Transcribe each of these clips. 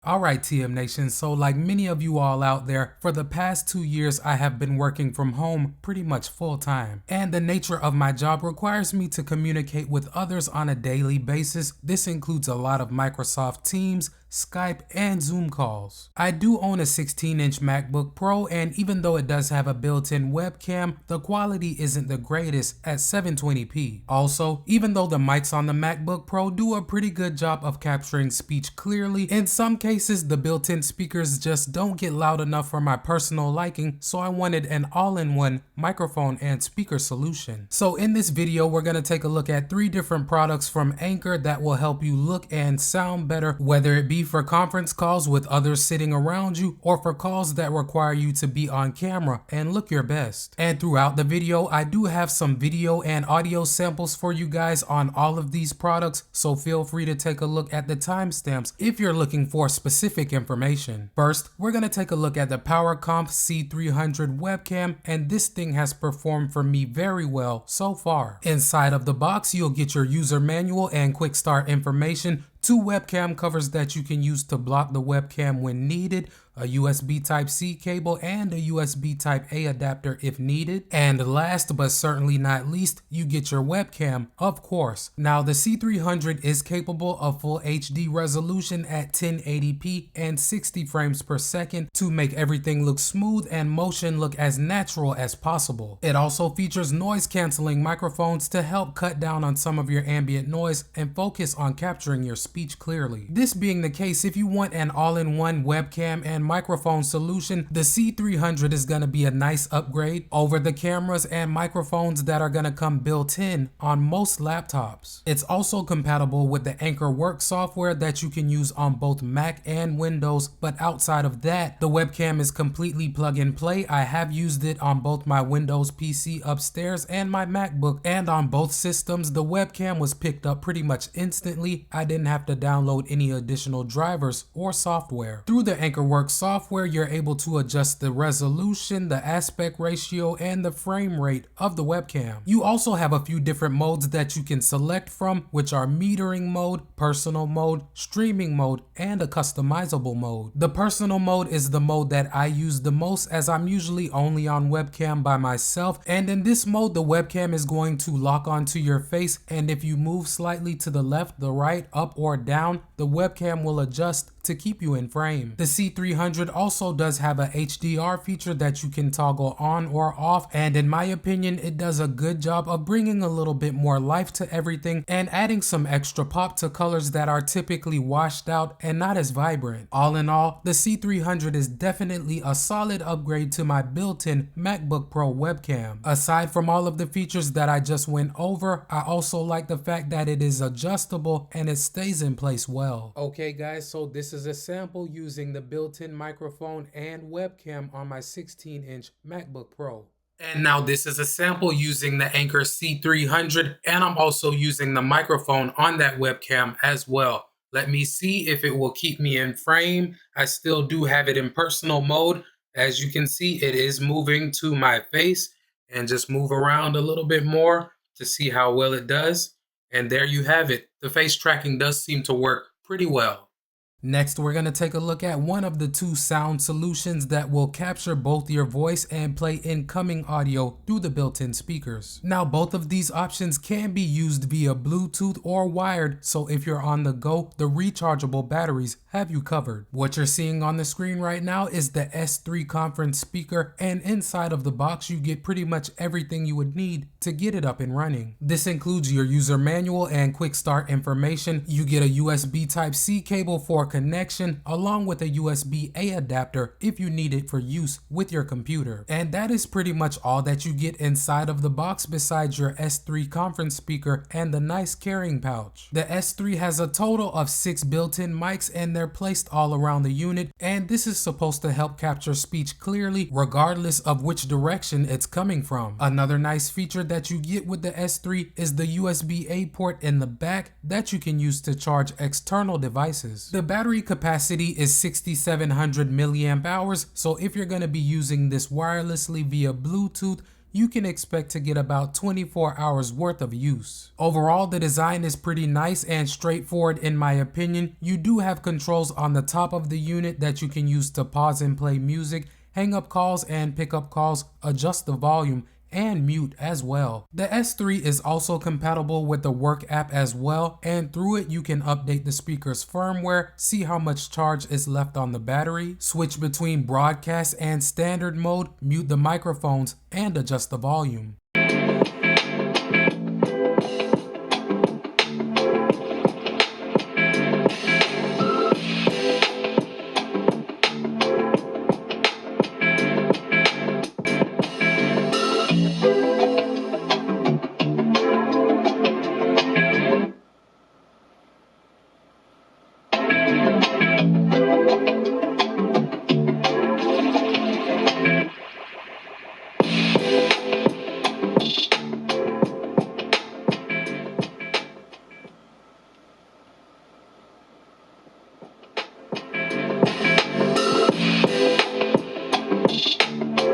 Alright TM Nation, so like many of you all out there, for the past 2 years I have been working from home pretty much full time. And the nature of my job requires me to communicate with others on a daily basis. This includes a lot of Microsoft Teams, Skype, and Zoom calls. I do own a 16-inch MacBook Pro, and even though it does have a built-in webcam, the quality isn't the greatest at 720p. Also, even though the mics on the MacBook Pro do a pretty good job of capturing speech clearly, in some cases the built-in speakers just don't get loud enough for my personal liking, so I wanted an all-in-one microphone and speaker solution. So in this video, we're going to take a look at 3 different products from Anker that will help you look and sound better, whether it be for conference calls with others sitting around you or for calls that require you to be on camera and look your best. And throughout the video, I do have some video and audio samples for you guys on all of these products, so feel free to take a look at the timestamps if you're looking for specific information. First, we're going to take a look at the PowerComp C300 webcam, and this thing has performed for me very well so far. Inside of the box, you'll get your user manual and quick start information, 2 webcam covers that you can use to block the webcam when needed, a USB Type-C cable, and a USB Type-A adapter if needed. And last but certainly not least, you get your webcam, of course. Now the C300 is capable of full HD resolution at 1080p and 60 frames per second to make everything look smooth and motion look as natural as possible. It also features noise cancelling microphones to help cut down on some of your ambient noise and focus on capturing your speech clearly. This being the case, if you want an all-in-one webcam and microphone solution, the C300 is going to be a nice upgrade over the cameras and microphones that are going to come built in on most laptops. It's also compatible with the Anker Work software that you can use on both Mac and Windows, but outside of that, the webcam is completely plug and play. I have used it on both my Windows PC upstairs and my MacBook, and on both systems the webcam was picked up pretty much instantly. I didn't have to download any additional drivers or software. Through the Anker Work software, you're able to adjust the resolution, the aspect ratio, and the frame rate of the webcam. You also have a few different modes that you can select from, which are metering mode, personal mode, streaming mode, and a customizable mode. The personal mode is the mode that I use the most, as I'm usually only on webcam by myself, and in this mode the webcam is going to lock onto your face, and if you move slightly to the left, the right, up or down, the webcam will adjust to keep you in frame. The C300 also does have a HDR feature that you can toggle on or off, and in my opinion it does a good job of bringing a little bit more life to everything and adding some extra pop to colors that are typically washed out and not as vibrant. All in all, the C300 is definitely a solid upgrade to my built-in MacBook Pro webcam. Aside from all of the features that I just went over, I also like the fact that it is adjustable and it stays in place well. Okay guys, so this is a sample using the built-in microphone and webcam on my 16-inch MacBook Pro. And now this is a sample using the Anker C300, and I'm also using the microphone on that webcam as well. Let me see if it will keep me in frame. I still do have it in personal mode. As you can see, it is moving to my face, and just move around a little bit more to see how well it does. And there you have it. The face tracking does seem to work pretty well. Next, we're going to take a look at one of the 2 sound solutions that will capture both your voice and play incoming audio through the built-in speakers. Now, both of these options can be used via Bluetooth or wired, so if you're on the go, the rechargeable batteries have you covered. What you're seeing on the screen right now is the S3 conference speaker, and inside of the box you get pretty much everything you would need to get it up and running. This includes your user manual and quick start information. You get a USB Type-C cable for connection, along with a USB-A adapter if you need it for use with your computer. And that is pretty much all that you get inside of the box besides your S3 conference speaker and the nice carrying pouch. The S3 has a total of 6 built-in mics, and they're placed all around the unit, and this is supposed to help capture speech clearly regardless of which direction it's coming from. Another nice feature that you get with the S3 is the USB-A port in the back that you can use to charge external devices. The battery capacity is 6,700 milliamp hours, so if you're going to be using this wirelessly via Bluetooth, you can expect to get about 24 hours worth of use. Overall, the design is pretty nice and straightforward in my opinion. You do have controls on the top of the unit that you can use to pause and play music, hang up calls and pick up calls, adjust the volume, and mute as well. The S3 is also compatible with the Work app as well, and through it you can update the speaker's firmware, see how much charge is left on the battery, switch between broadcast and standard mode, mute the microphones, and adjust the volume.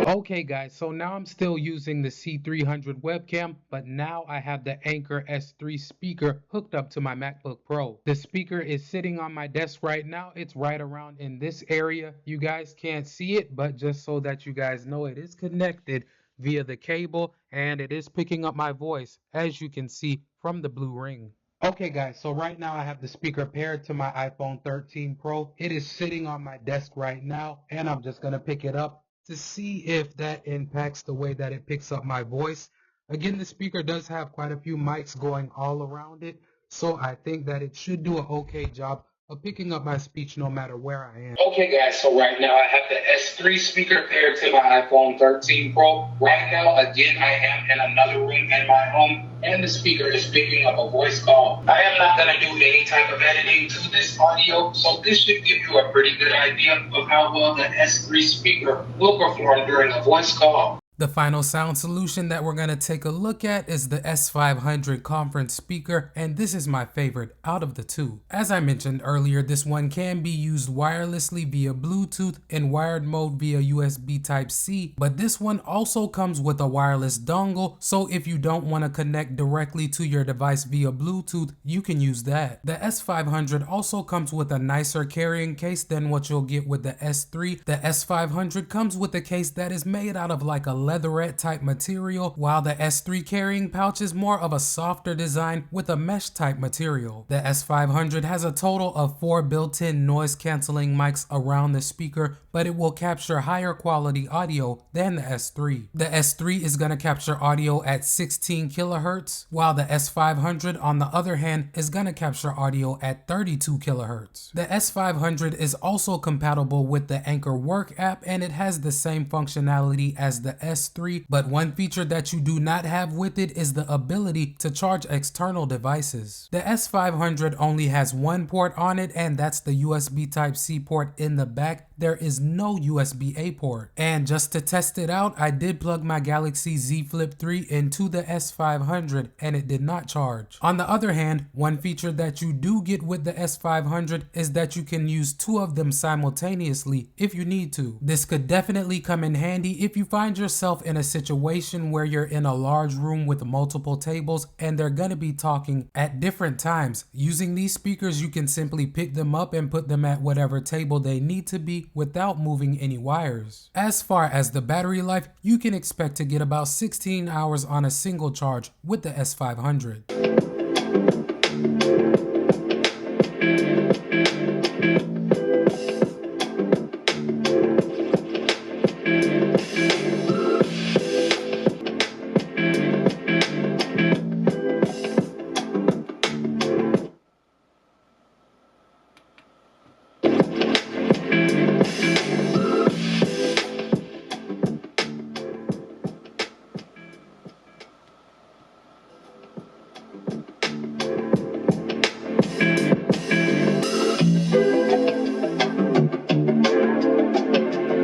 Okay guys, so now I'm still using the C300 webcam, but now I have the Anker S3 speaker hooked up to my MacBook Pro. The speaker is sitting on my desk right now. It's right around in this area. You guys can't see it, but just so that you guys know, it is connected via the cable and it is picking up my voice, as you can see from the blue ring. Okay guys, so right now I have the speaker paired to my iPhone 13 Pro. It is sitting on my desk right now and I'm just going to pick it up to see if that impacts the way that it picks up my voice. Again, the speaker does have quite a few mics going all around it, so I think that it should do an okay job of picking up my speech no matter where I am. Okay guys, so right now I have the S3 speaker paired to my iPhone 13 Pro. Right now, again, I am in another room in my home and the speaker is picking up a voice call. I am not going to do any type of editing to this audio, so this should give you a pretty good idea of how well the S3 speaker will perform during a voice call. The final sound solution that we're going to take a look at is the S500 conference speaker, and this is my favorite out of the two. As I mentioned earlier, this one can be used wirelessly via Bluetooth and wired mode via USB Type-C, but this one also comes with a wireless dongle, so if you don't want to connect directly to your device via Bluetooth, you can use that. The S500 also comes with a nicer carrying case than what you'll get with the S3. The S500 comes with a case that is made out of like a leatherette type material, while the S3 carrying pouch is more of a softer design with a mesh type material. The S500 has a total of 4 built-in noise cancelling mics around the speaker, but it will capture higher quality audio than the S3. The S3 is going to capture audio at 16 kilohertz, while the S500 on the other hand is going to capture audio at 32 kilohertz. The S500 is also compatible with the Anker Work app, and it has the same functionality as the S3, but one feature that you do not have with it is the ability to charge external devices. The S500 only has one port on it, and that's the USB Type-C port in the back. There is no USB-A port. And just to test it out, I did plug my Galaxy Z Flip 3 into the S500 and it did not charge. On the other hand, one feature that you do get with the S500 is that you can use 2 of them simultaneously if you need to. This could definitely come in handy if you find yourself in a situation where you're in a large room with multiple tables and they're gonna be talking at different times. Using these speakers, you can simply pick them up and put them at whatever table they need to be without moving any wires. As far as the battery life, you can expect to get about 16 hours on a single charge with the S500.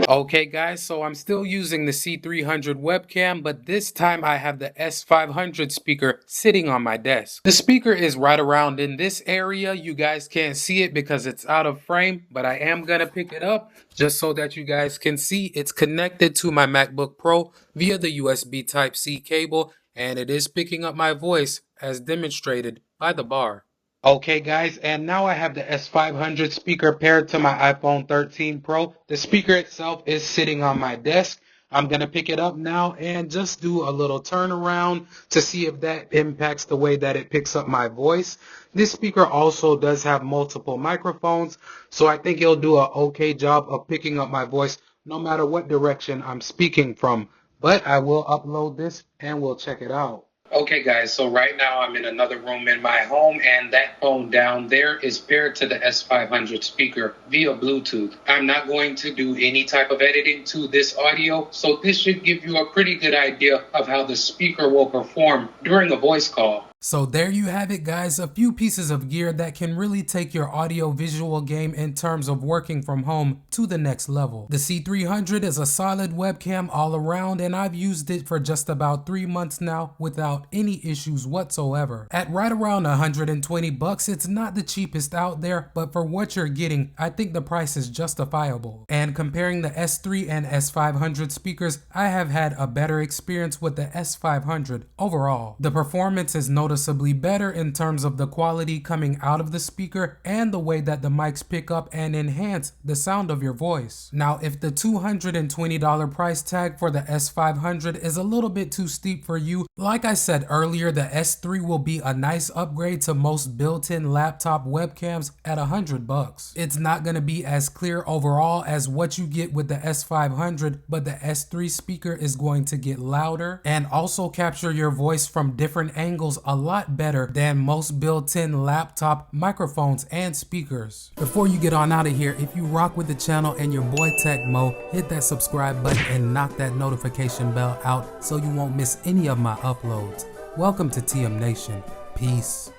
Okay guys, so I'm still using the C300 webcam, but this time I have the S500 speaker sitting on my desk. The speaker is right around in this area. You guys can't see it because it's out of frame, but I am gonna pick it up just so that you guys can see. It's connected to my MacBook Pro via the USB Type-C cable, and it is picking up my voice as demonstrated by the bar. Okay guys, and now I have the S500 speaker paired to my iPhone 13 Pro. The speaker itself is sitting on my desk. I'm going to pick it up now and just do a little turnaround to see if that impacts the way that it picks up my voice. This speaker also does have multiple microphones, so I think it'll do an okay job of picking up my voice no matter what direction I'm speaking from. But I will upload this and we'll check it out. Okay guys, so right now I'm in another room in my home, and that phone down there is paired to the S500 speaker via Bluetooth. I'm not going to do any type of editing to this audio, so this should give you a pretty good idea of how the speaker will perform during a voice call. So there you have it guys, a few pieces of gear that can really take your audio visual game in terms of working from home to the next level. The C300 is a solid webcam all around, and I've used it for just about 3 months now without any issues whatsoever. At right around 120 bucks, it's not the cheapest out there, but for what you're getting, I think the price is justifiable. And comparing the S3 and S500 speakers, I have had a better experience with the S500 overall. The performance is noticeably better in terms of the quality coming out of the speaker and the way that the mics pick up and enhance the sound of your voice. Now, if the $220 price tag for the S500 is a little bit too steep for you, like I said earlier, the S3 will be a nice upgrade to most built-in laptop webcams at 100 bucks. It's not going to be as clear overall as what you get with the S500, but the S3 speaker is going to get louder and also capture your voice from different angles a lot better than most built-in laptop microphones and speakers. Before you get on out of here, if you rock with the channel and your boy Tech Mo, hit that subscribe button and knock that notification bell out so you won't miss any of my uploads. Welcome to TM Nation. Peace.